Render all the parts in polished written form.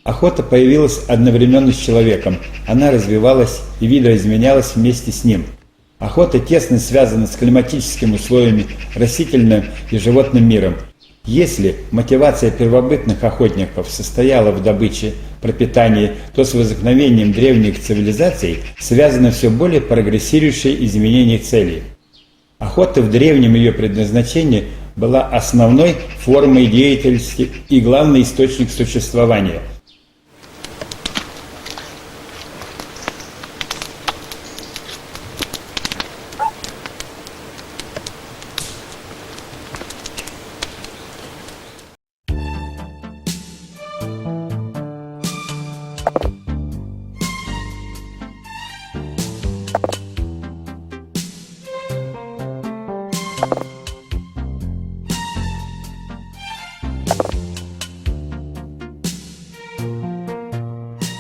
Охота появилась одновременно с человеком, она развивалась и видоизменялась вместе с ним. Охота тесно связана с климатическими условиями, растительным и животным миром. Если мотивация первобытных охотников состояла в добыче, пропитании, то с возникновением древних цивилизаций связано все более прогрессирующее изменение целей. Охота в древнем ее предназначении была основной формой деятельности и главный источник существования.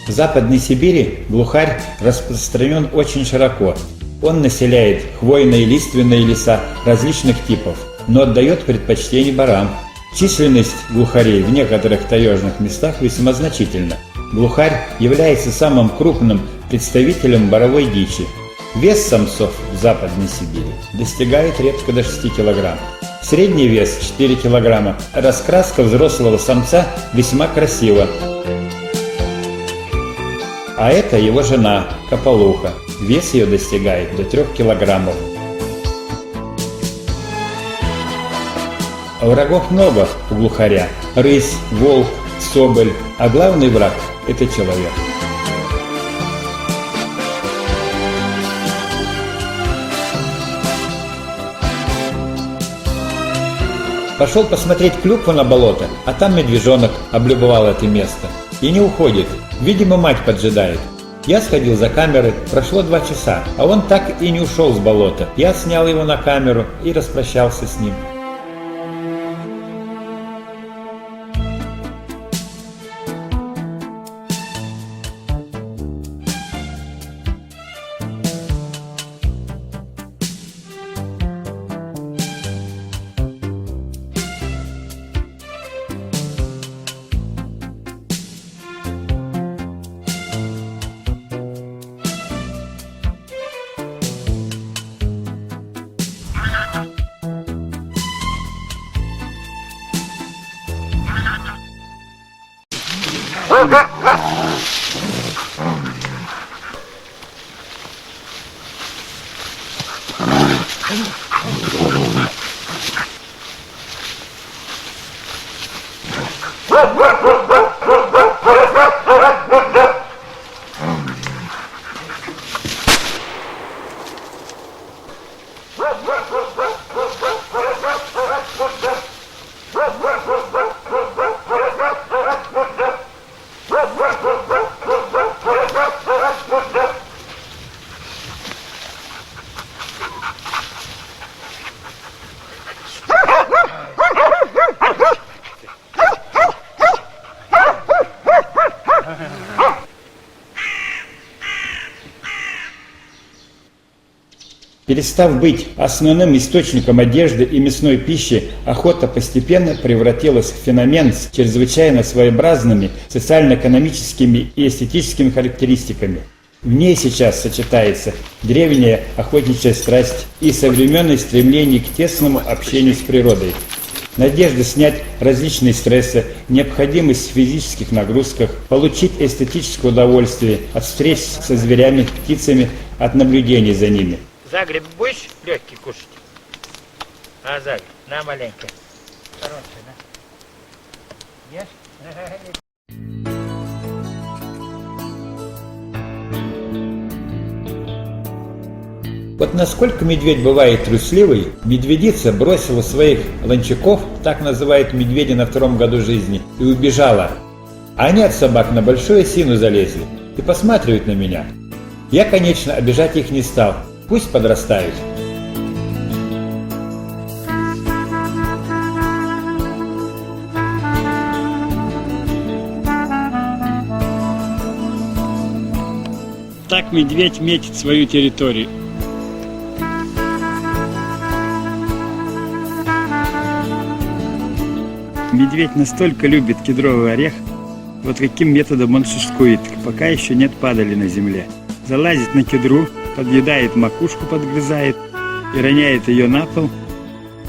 В Западной Сибири глухарь распространен очень широко. Он населяет хвойные и лиственные леса различных типов, но отдает предпочтение барам. Численность глухарей в некоторых таежных местах весьма значительна. Глухарь является самым крупным представителем боровой дичи. Вес самцов в Западной Сибири достигает редко до 6 кг. Средний вес 4 кг. Раскраска взрослого самца весьма красива. А это его жена, Кополуха. Вес ее достигает до 3 килограммов. Врагов много у глухаря. Рысь, волк, соболь. А главный враг – это человек. Пошел посмотреть клюкву на болото, а там медвежонок облюбовал это место. И не уходит. Видимо, мать поджидает. Я сходил за камерой, прошло 2 часа, а он так и не ушел с болота. Я снял его на камеру и распрощался с ним. Перестав быть основным источником одежды и мясной пищи, охота постепенно превратилась в феномен с чрезвычайно своеобразными социально-экономическими и эстетическими характеристиками. В ней сейчас сочетается древняя охотничья страсть и современное стремление к тесному общению с природой. Надежда снять различные стрессы, необходимость в физических нагрузках, получить эстетическое удовольствие от встреч со зверями, птицами, от наблюдений за ними. Загреб будешь легкий кушать? А, загреб, на маленько. Хороший, да? Ешь? Вот насколько медведь бывает трусливый, медведица бросила своих ланчаков, так называют медведя на 2-м году жизни, и убежала. А они от собак на большую осину залезли и посматривают на меня. Я, конечно, обижать их не стал. Пусть подрастают. Так медведь метит свою территорию. Медведь настолько любит кедровый орех, Вот каким методом он шишкует, пока еще нет падали на земле. Залазит на кедру, подъедает макушку, подгрызает и роняет ее на пол,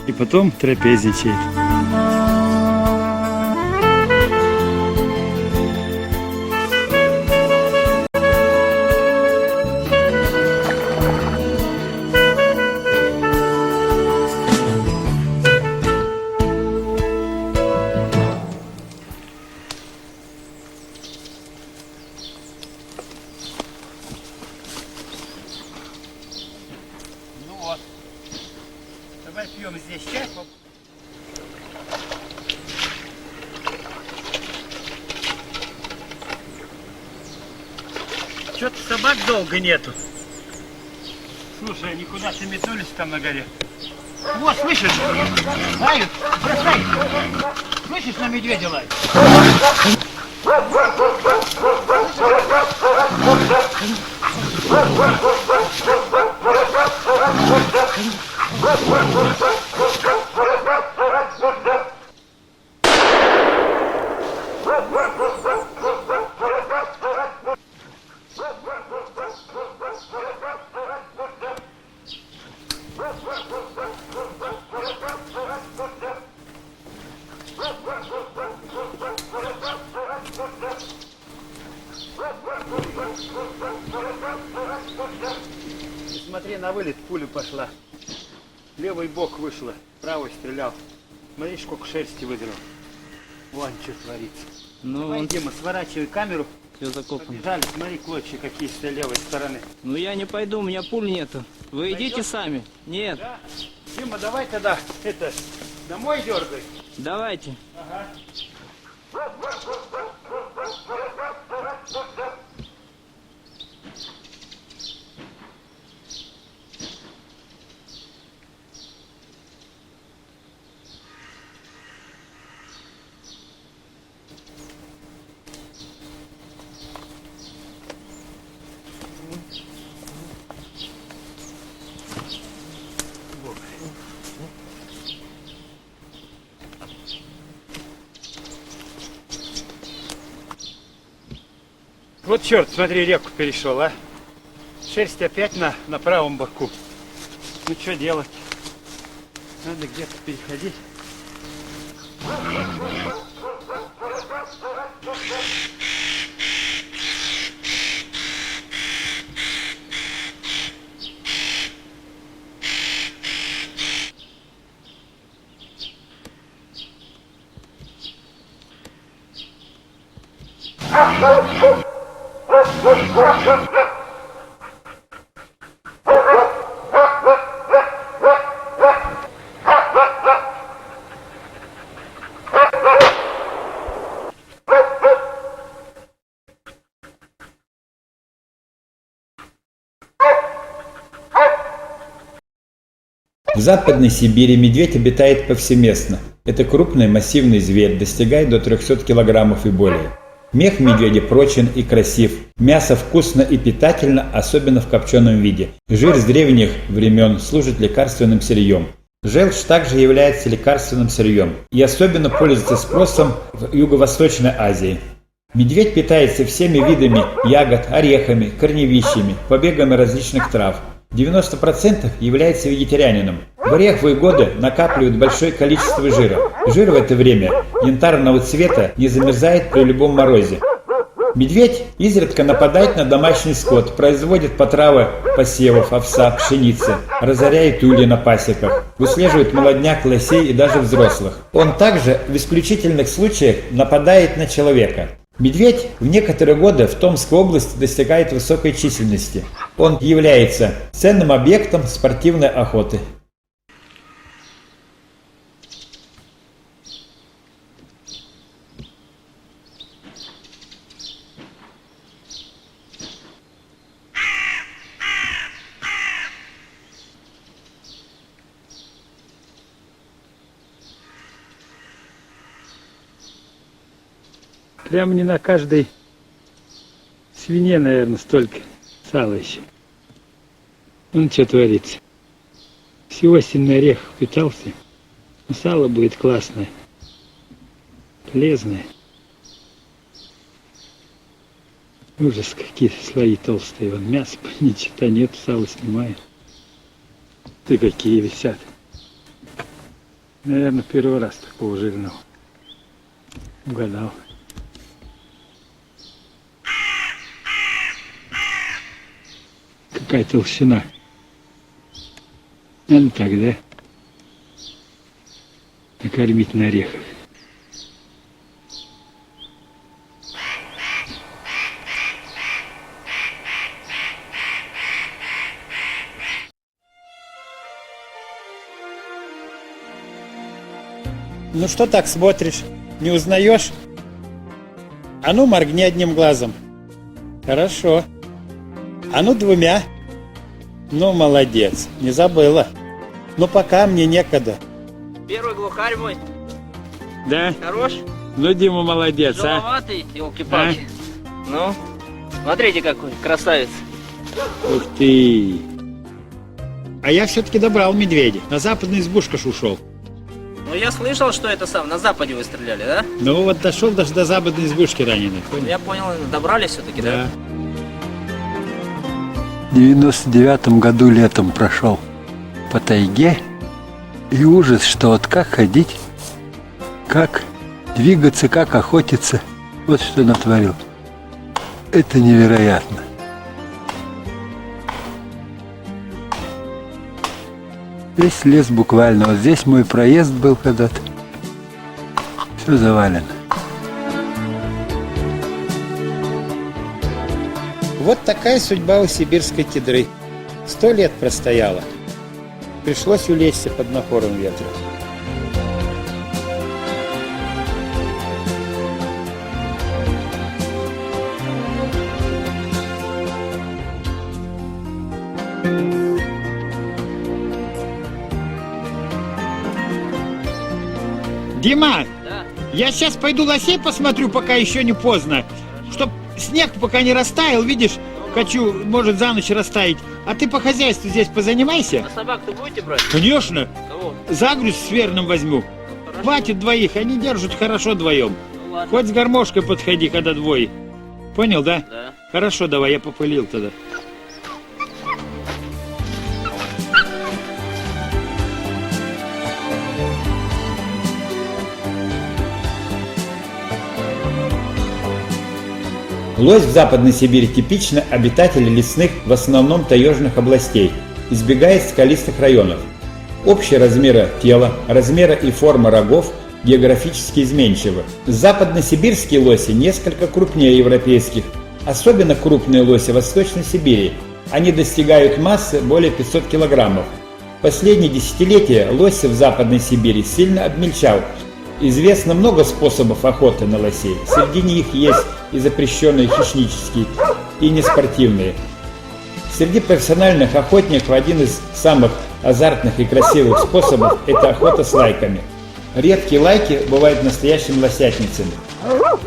и потом трапезничает. Ну вот. Давай пьем здесь чай. Что-то собак долго нету. Слушай, они куда-то метнулись там на горе. Вот, слышишь? Лают, бросай. Слышишь, на медведя лают? Смотри, на вылет пуля пошла. Левый бок вышла, правый стрелял. Смотри, сколько шерсти выдрал. Вон что творится. Ну, Давай, он Дима, сворачивай камеру. все закопан. Побежали, смотри, клочья какие с левой стороны. Ну я не пойду, у меня пуль нету. Вы идите сами. Нет, Да? Дима, давай тогда домой дергай. давайте. Ага. Вот черт, смотри, реку перешел, а. Шерсть опять на правом боку. Ну что делать? Надо где-то переходить. В Западной Сибири медведь обитает повсеместно. Это крупный массивный зверь, достигает до 300 килограммов и более. Мех медведя прочен и красив. Мясо вкусно и питательно, особенно в копченом виде. Жир с древних времен служит лекарственным сырьем. Желчь также является лекарственным сырьем и особенно пользуется спросом в Юго-Восточной Азии. Медведь питается всеми видами ягод, орехами, корневищами, побегами различных трав. 90% является вегетарианином. В ореховые годы накапливают большое количество жира. Жир в это время янтарного цвета не замерзает при любом морозе. Медведь изредка нападает на домашний скот, производит потравы посевов, овса, пшеницы, разоряет ульи на пасеках, выслеживает молодняк, лосей и даже взрослых. Он также в исключительных случаях нападает на человека. Медведь в некоторые годы в Томской области достигает высокой численности. Он является ценным объектом спортивной охоты. Прямо не на каждой свине, наверное, столько сала еще. Вон что творится. Всего осенний орех питался. Но сало будет классное, полезное. Ужас, какие слои толстые. Вон мясо ни черта нет, сало снимает. Ты какие висят. Наверное, первый раз такого жирного. Угадал. Какая толщина. Ну тогда накормить на орехах. Ну что так смотришь? Не узнаешь? А ну моргни одним глазом. Хорошо. А ну двумя. Ну молодец, не забыла. Ну пока мне некогда. Первый глухарь мой. Да? Хорош? Ну, Дима молодец, а? Тяжеловатый, елки-палки. Ну, смотрите какой, красавец. Ух ты! А я все-таки добрал медведя. На западную избушку ж ушел. Ну, я слышал, что это сам, на западе вы стреляли, да? Ну вот дошел даже до западной избушки раненый. Понял? Я понял, добрались все-таки, да? В 99-м году летом прошел по тайге, и ужас, что вот как ходить, как двигаться, как охотиться, вот что натворил. Это невероятно. Весь лес буквально, вот здесь мой проезд был когда-то, все завалено. Вот такая судьба у сибирской кедры. 100 лет простояла. Пришлось улечься под напором ветра. Дима, Да. я сейчас пойду лосей посмотрю, пока еще не поздно. Чтоб снег пока не растаял, видишь, хочу, может, за ночь растаять. А ты по хозяйству здесь позанимайся. А собак-то будете брать? Конечно, Кого? загрузь с Верным возьму. Хорошо. Хватит двоих, они держат хорошо вдвоем. Ну ладно. Хоть с гармошкой подходи, когда двое. Понял, да? Да. Хорошо, давай, я попылил тогда. Лось в Западной Сибири типично обитатель лесных, в основном таежных областей, избегает скалистых районов. Общие размеры тела, размеры и форма рогов географически изменчивы. Западносибирские лоси несколько крупнее европейских, особенно крупные лоси в Восточной Сибири. Они достигают массы более 500 килограммов. В последние десятилетия лось в Западной Сибири сильно обмельчал. Известно много способов охоты на лосей. Среди них есть и запрещенные хищнические, и неспортивные. Среди профессиональных охотников один из самых азартных и красивых способов – это охота с лайками. Редкие лайки бывают настоящими лосятницами.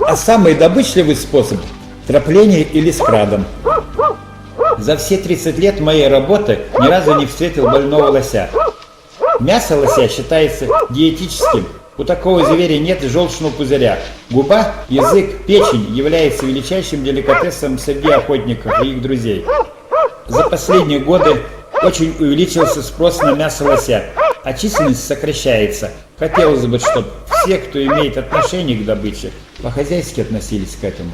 А самый добычливый способ – трапление или скрадом. За все 30 лет моей работы ни разу не встретил больного лося. Мясо лося считается диетическим. У такого зверя нет желчного пузыря. Губа, язык, печень являются величайшим деликатесом среди охотников и их друзей. За последние годы очень увеличился спрос на мясо лося, а численность сокращается. Хотелось бы, чтобы все, кто имеет отношение к добыче, по-хозяйски относились к этому.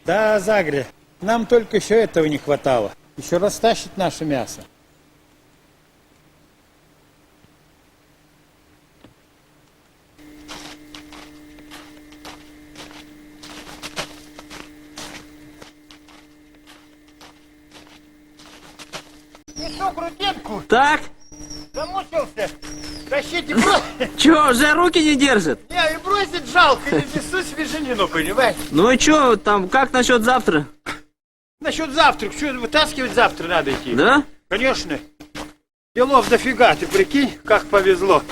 Да, Загре, нам только еще этого не хватало. Еще растащит наше мясо. Ну что, грудинку, Так, замучился? Тащите, брось. чё, уже руки не держит? Не, и бросить жалко, не несу свеженину, понимаешь? Ну и чё, там, как насчет завтра? Насчет завтрака, что вытаскивать завтра надо идти? Да? Конечно. Делов дофига, ты прикинь, как повезло.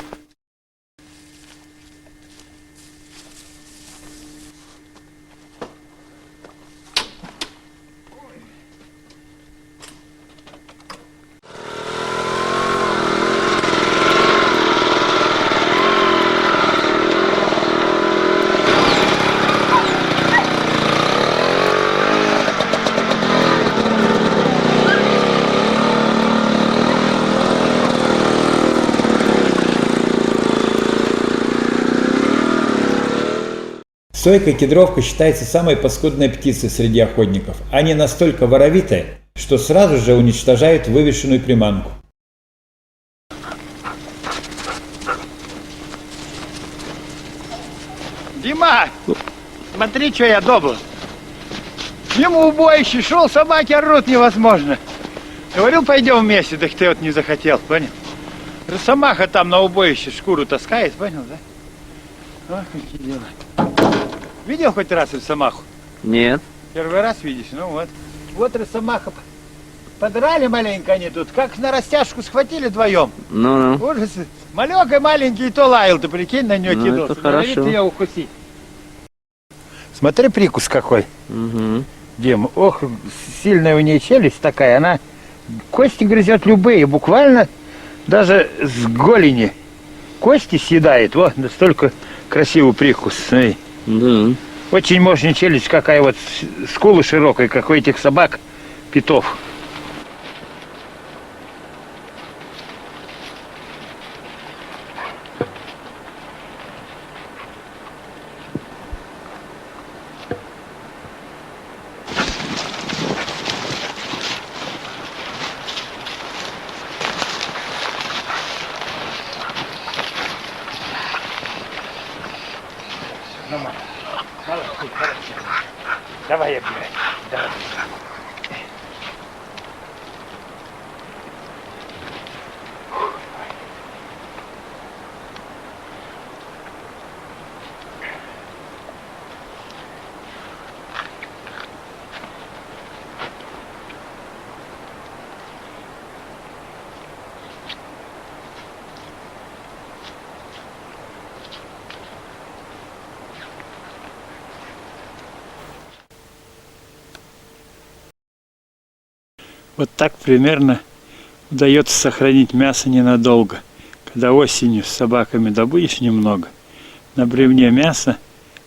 Сойка кедровка считается самой паскудной птицей среди охотников. Они настолько воровитые, что сразу же уничтожают вывешенную приманку. Дима, смотри, что я добыл. Ему убоище шел, собаки орут невозможно. Говорил, пойдем вместе, так ты вот не захотел, понял? Росомаха там на убоище шкуру таскает, понял, да? Ох, какие дела. Видел хоть раз росомаху? Нет. Первый раз видишь, ну вот. Вот росомаха. Подрали маленько они тут, как на растяжку схватили вдвоем. Ну-ну. Ужас. Малек маленький и то лаял, ты прикинь, на нее Ну, кидался. это хорошо. Норовит ее укусить. Смотри, прикус какой. Угу. Дим, ох, сильная у нее челюсть такая, она кости грызет любые, буквально даже с голени кости съедает. Вот, настолько красивый прикус, смотри. Да. Очень мощная челюсть, какая вот скулы широкая, как у этих собак, питов. Давай я, блядь, давай. Вот так примерно удается сохранить мясо ненадолго. Когда осенью с собаками добудешь немного, на бревне мясо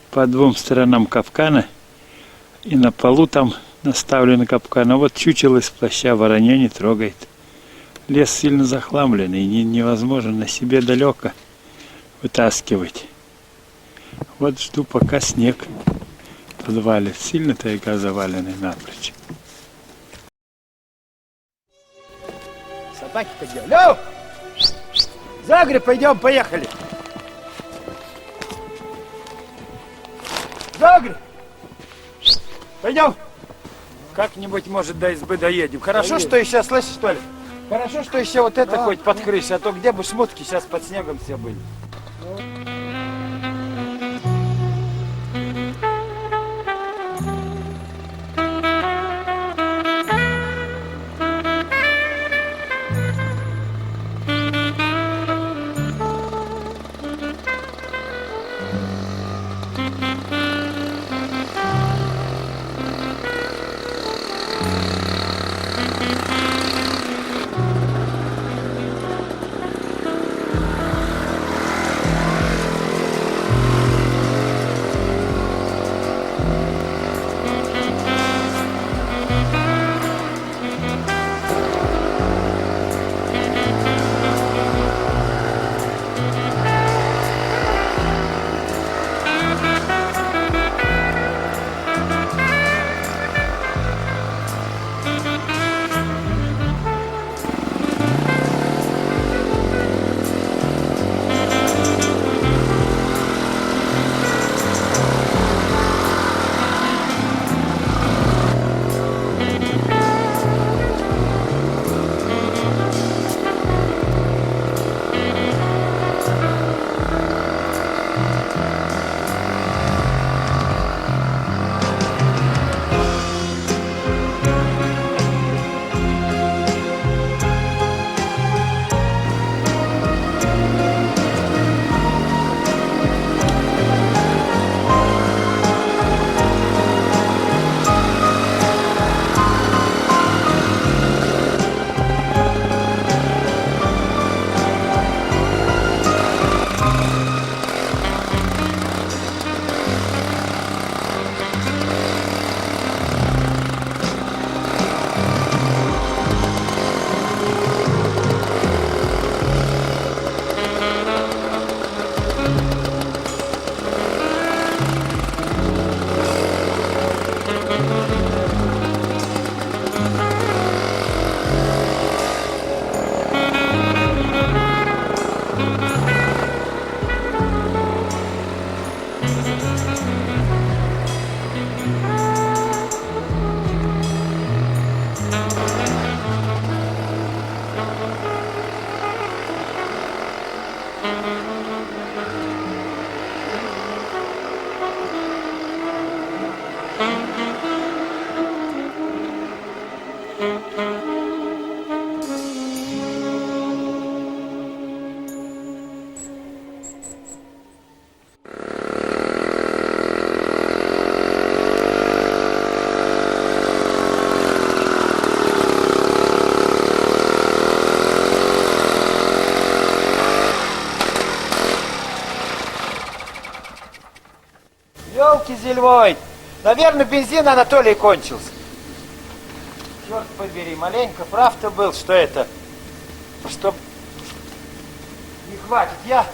по двум сторонам капкана, и на полу там наставлен капкан. А вот чучело из плаща воронье не трогает. Лес сильно захламленный, невозможно на себе далеко вытаскивать. Вот жду, пока снег подвалит. Сильно тайга заваленный напрочь. Собаки-то где? Лёв! Загреб, пойдем, поехали! Загреб! Пойдем! Как-нибудь, может, до избы доедем. Хорошо, что еще, слышишь, что ли? Хорошо, что еще вот это хоть под крышей, а то где бы шмотки сейчас под снегом все были. Елки зельвой! Наверное, бензин, Анатолий, кончился. Черт побери, маленько прав-то был, что это, что не хватит. Я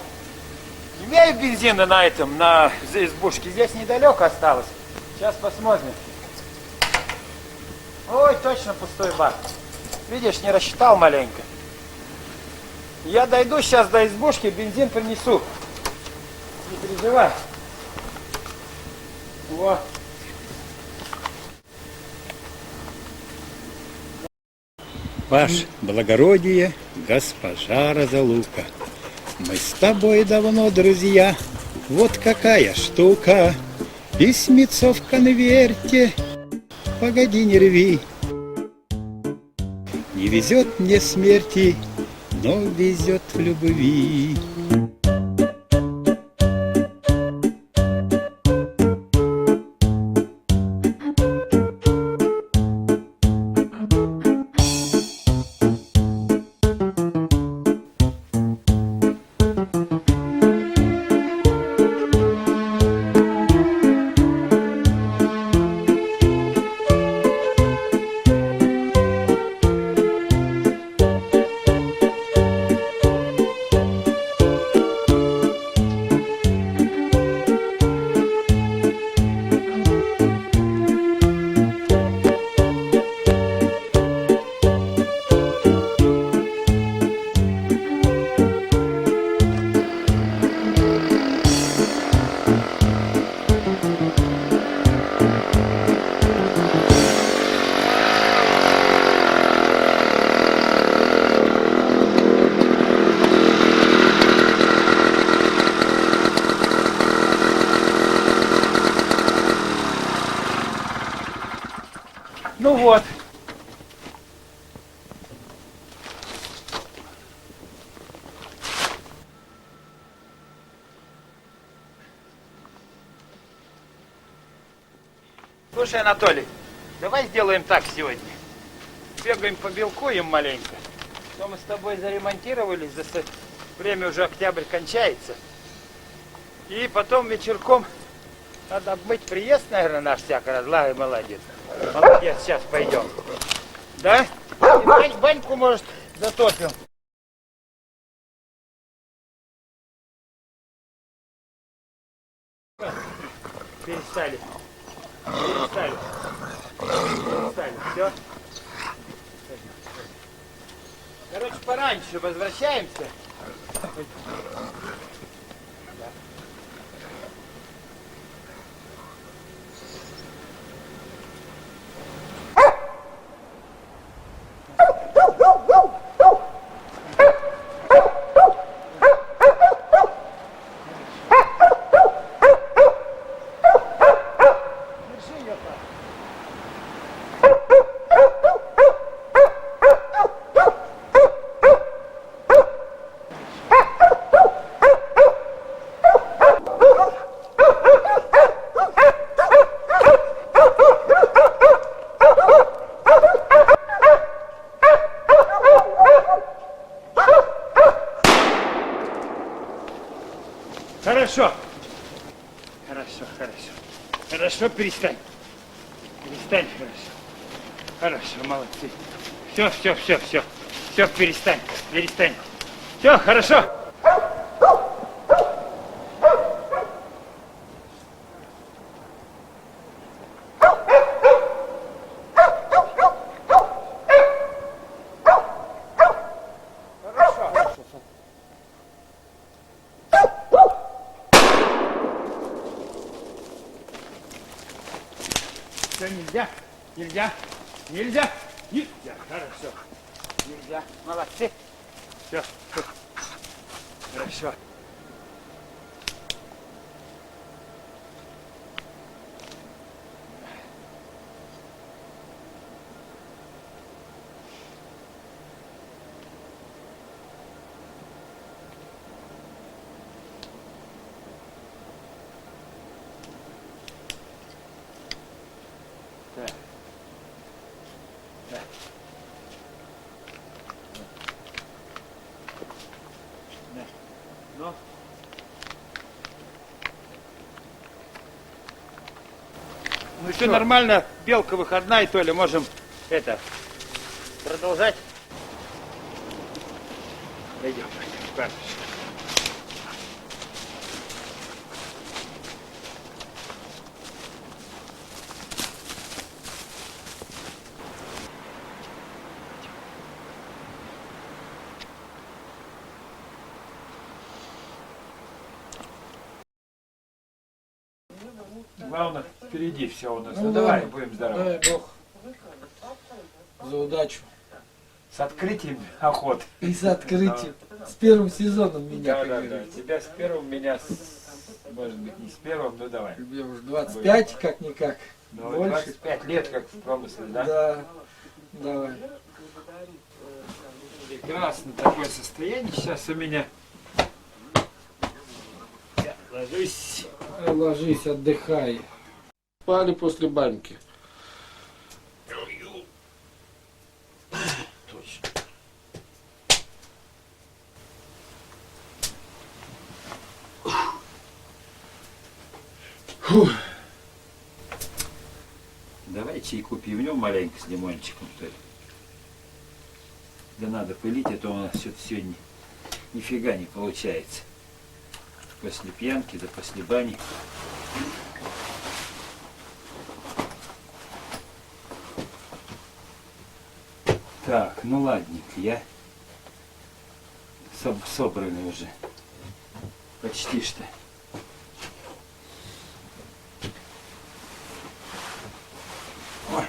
имею бензина на этом, на избушке. Здесь недалеко осталось. Сейчас посмотрим. Ой, точно пустой бак. Видишь, не рассчитал маленько. Я дойду сейчас до избушки, бензин принесу. Не переживай. Во. Ваше благородие, госпожа Разолука, мы с тобой давно друзья. Вот какая штука, письмецо в конверте. Погоди, не рви. Не везет мне смерти, но везет в любви. Ну вот. Слушай, Анатолий, давай сделаем так сегодня. Бегаем побелкуем маленько. То мы с тобой заремонтировались, время уже октябрь кончается. И потом вечерком надо обмыть приезд, наверное, наш всяко разлагай, молодец. Молодец, сейчас пойдем. Да? И баньку, может, затопим. Перестали. Все. Короче, пораньше возвращаемся. Хорошо. Хорошо, перестань. Перестань, хорошо, молодцы. Все, перестань. Все, хорошо. Все, нельзя, нельзя, нельзя, нельзя, хорошо. Нельзя, молодцы. Все, хорошо. Так. Так. Да. Ну. Ну все нормально, белка выходная, то ли можем это продолжать. Пойдем, пойдем. Главное, впереди все у нас. Ну, давай, будем здоровы. Дай Бог за удачу. С открытием охот. И с открытием. С первым сезоном меня, Да, как да, да. говорится. Тебя с первым, меня может быть, не с первым, но давай. Тебе уже 25, как-никак. Ну, Больше. 25 лет, как в промысле, да? Да. Давай. Прекрасно такое состояние сейчас у меня. Я ложусь. Ложись, отдыхай. Спали после баньки. Точно. Давай чайку пивнем маленько с лимончиком, что ли. Да надо пылить, а то у нас что-то сегодня нифига не получается. После пьянки, да после бани. Так, ну ладненько, я собранный уже. Почти что. Ой.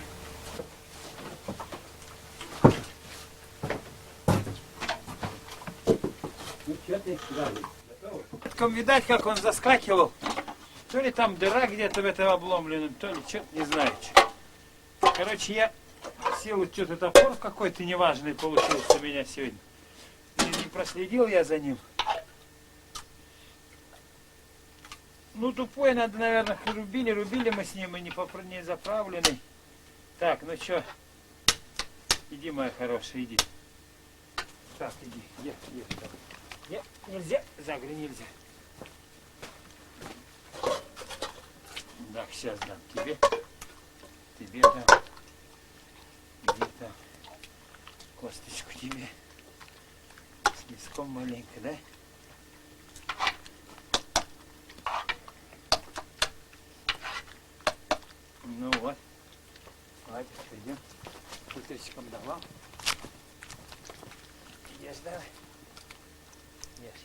Ну что ты готов? Видать, как он заскакивал. То ли там дыра где-то в этом обломленном, то ли что-то не знаю. Короче, я сел, что-то топор какой-то неважный получился у меня сегодня. И не проследил я за ним. Ну, тупой надо, наверное, рубили мы с ним, и не заправленный. Так, ну что, иди, моя хорошая, иди. Так, иди, ешь. Нет, нельзя, загри нельзя. Так, сейчас дам тебе дам. Где-то косточку тебе. С мяском маленько, да? Ну вот. Хватит, пойдем. Утречком давал. Ешь давай. Ешь.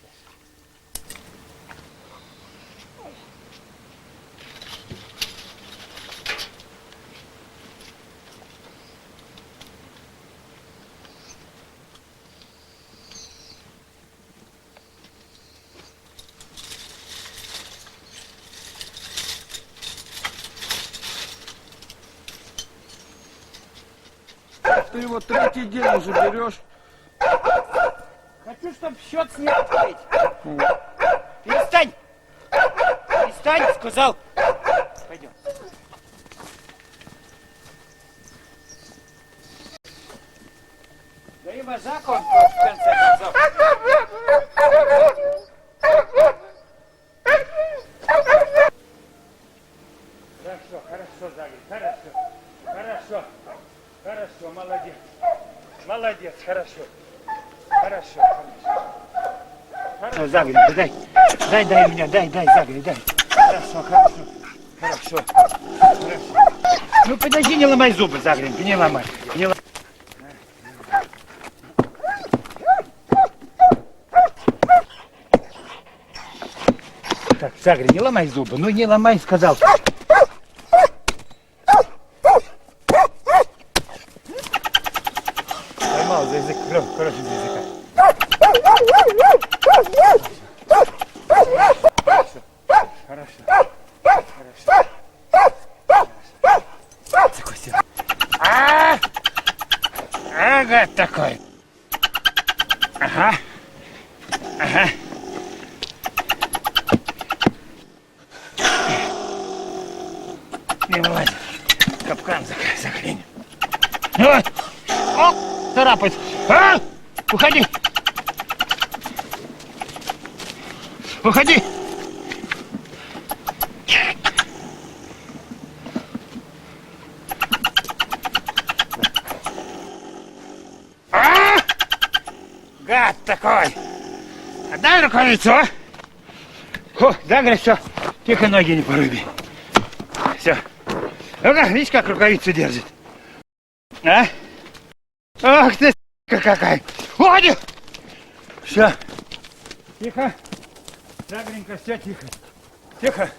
Ты его третий день уже берешь. Хочу, чтобы счет с ней открыть. Перестань! Перестань, сказал! Пойдем. Да и вожак он, в конце концов. Хорошо, Загреб, хорошо, молодец, хорошо. Хорошо, Загреб, дай меня, дай, Загреб, дай. Хорошо. Ну подожди, не ломай зубы, Загреб, не ломай. Так, Загреб, не ломай зубы, ну не ломай, сказал. гад такой. Ага. Ага. Не вылазит. Капкан заклинил. Вот. О, царапается. А! Уходи. Уходи. А! Гад такой. Отдай рукавицу, а? Фу, загрязь, все. Тихо, ноги не поруби. Все. Ну-ка, видишь, как рукавицу держит? А? Ах ты, какая! Уходи! Все. Тихо. Загренько, все тихо. Тихо.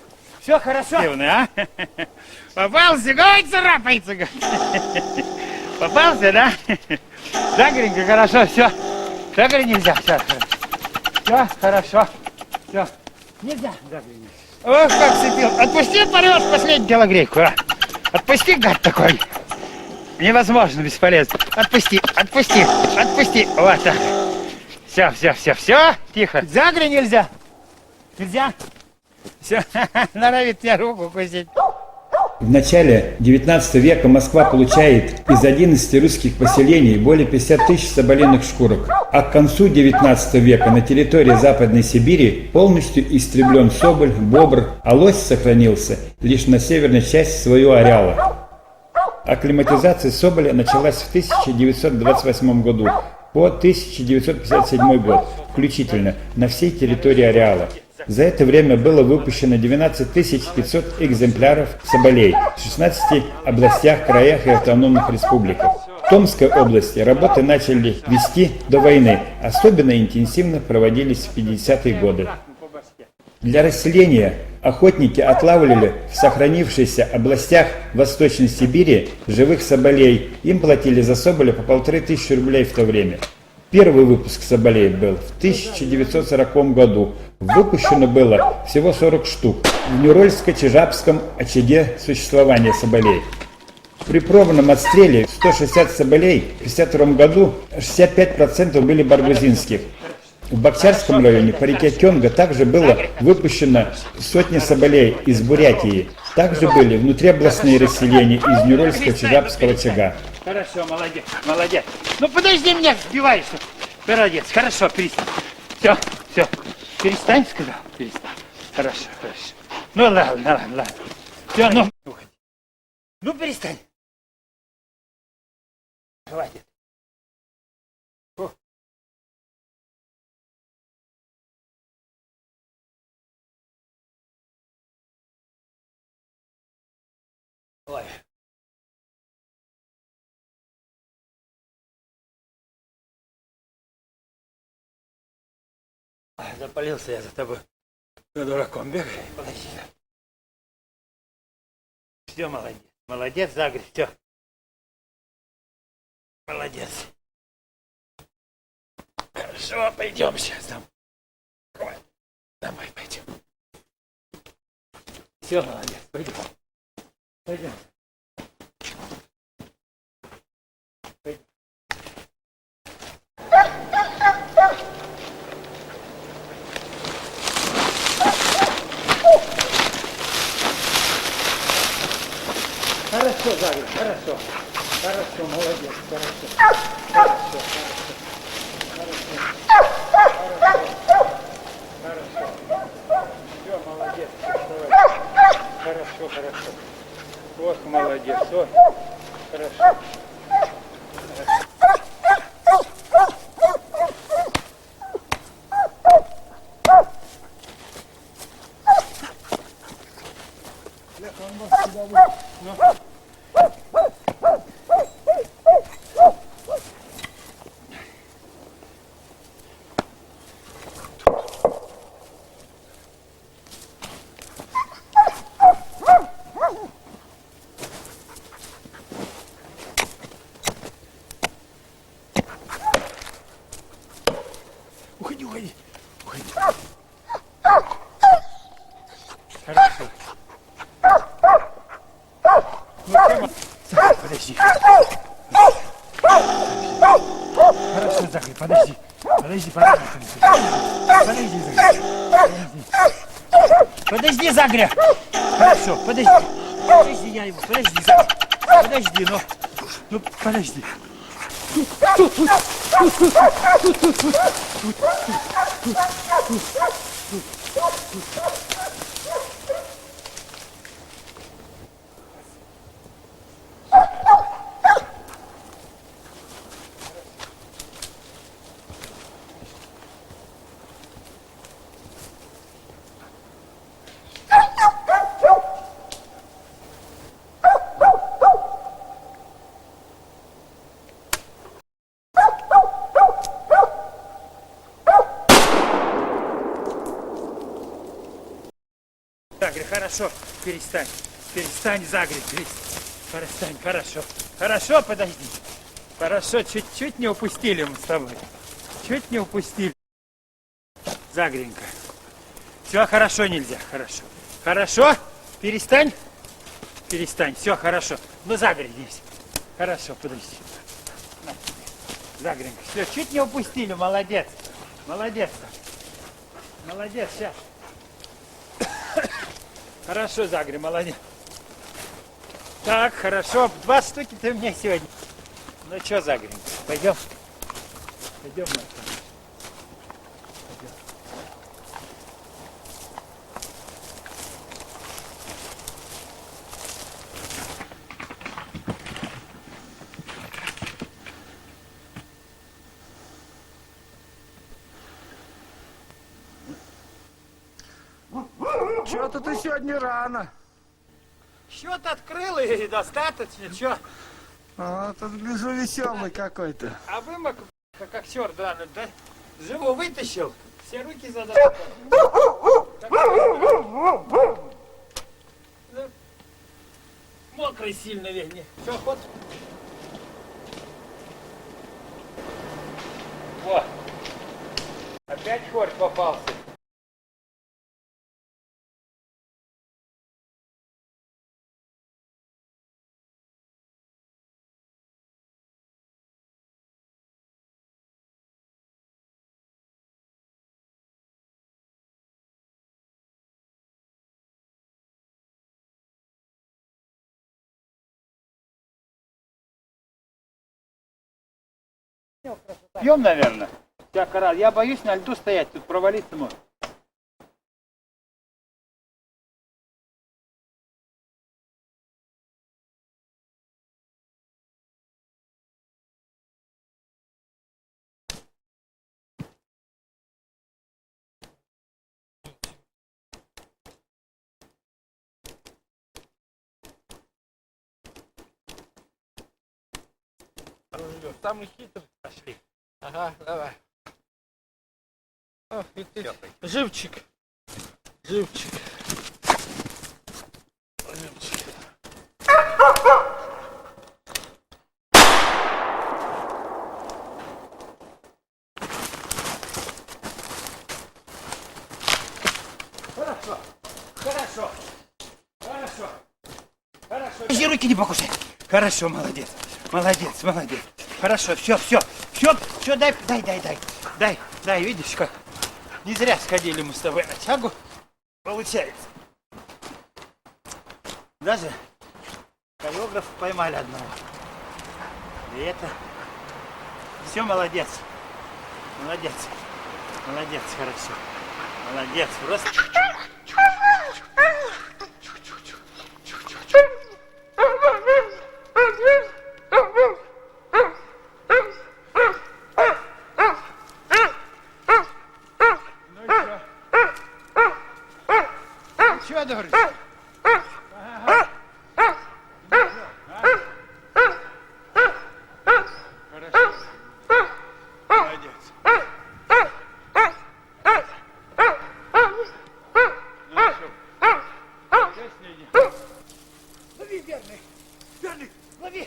Все хорошо. А? Попался, гой, царапается. Попался, да? Загренько, хорошо, все. Загрень нельзя, все хорошо. Все. Нельзя загрень. Ох, как цепил. Отпусти, порвешь последнюю телогрейку, а? Отпусти, гад такой. Невозможно, бесполезно. Отпусти, отпусти, отпусти. Вот так. Все. Тихо. Загрень нельзя. Нельзя. Все. Норовит мне руку укусить. В начале XIX века Москва получает из 11 русских поселений более 50 тысяч соболиных шкурок, а к концу XIX века на территории Западной Сибири полностью истреблен соболь, бобр, а лось сохранился лишь на северной части своего ареала. Акклиматизация соболя началась в 1928 году по 1957 год, включительно, на всей территории ареала. За это время было выпущено 12 500 экземпляров соболей в 16 областях, краях и автономных республиках. В Томской области работы начали вести до войны, особенно интенсивно проводились в 50-е годы. Для расселения охотники отлавливали в сохранившихся областях Восточной Сибири живых соболей. Им платили за соболя по 1500 рублей в то время. Первый выпуск соболей был в 1940 году. Выпущено было всего 40 штук в Нюрольско-Чижапском очаге существования соболей. При пробном отстреле 160 соболей в 1952 году 65% были баргузинских. В Бакчарском районе по реке Кёнга также было выпущено сотни соболей из Бурятии. Также были внутриобластные расселения из Нюрольско-Чижапского очага. Хорошо, молодец. Ну подожди меня, сбиваешься. Молодец, хорошо, перестань. Все. Перестань, сказал? Перестань. Хорошо. Ну ладно. Все, ну. Ну перестань. Хватит. Фу. Ой. Запалился я за тобой. За дураком бегай. Подожди. Все, молодец. Молодец, Загреб, все. Молодец. Хорошо, пойдем сейчас там. Домой пойдем. Все, молодец, пойдем. Хорошо, Загреб, хорошо. Хорошо, молодец, хорошо. Все, молодец. Хорошо. Ох, молодец. Ой, хорошо. Уходи. Хорошо. Ну, подожди. Загреб, подожди. Подожди, подожди, подожди, Загреб. Хорошо, подожди. Подожди, я его, подожди, Загреб. Подожди, ну подожди. Загреб, хорошо, перестань, Загреб, перестань, хорошо, подожди, хорошо, чуть не упустили мы с тобой, чуть не упустили, Загренька, все хорошо нельзя, хорошо, перестань, все хорошо, ну Загреб здесь, хорошо, подожди, Загренька, все, чуть не упустили, молодец, сейчас. Хорошо, Загреб, молодец. Так, хорошо. 2 штуки ты мне сегодня. Ну что, Загреб, пойдем? Пойдем, мой хороший. Что-то ты сегодня рано. Счет открыл и достаточно, что? А, тут гляжу веселый какой-то. А вымок, как черт, да, живо вытащил, все руки задал. Мокрый сильно весь. Все, ход. Вот. Опять хорь попался. Пьем, наверное. Всяко раз. Я боюсь на льду стоять, тут провалиться может. Самый хитрый. Пошли. Ага, давай. Ох, и ты. Живчик. Подожди, руки не покушай. Хорошо, молодец. Хорошо, все, дай, видишь как? Не зря сходили мы с тобой на тягу. Получается. Даже хореограф поймали одного. И это... Все, молодец, хорошо. Молодец, просто... Чего, говоришь? Хорошо. Молодец. Ну что? Лови, верный, лови.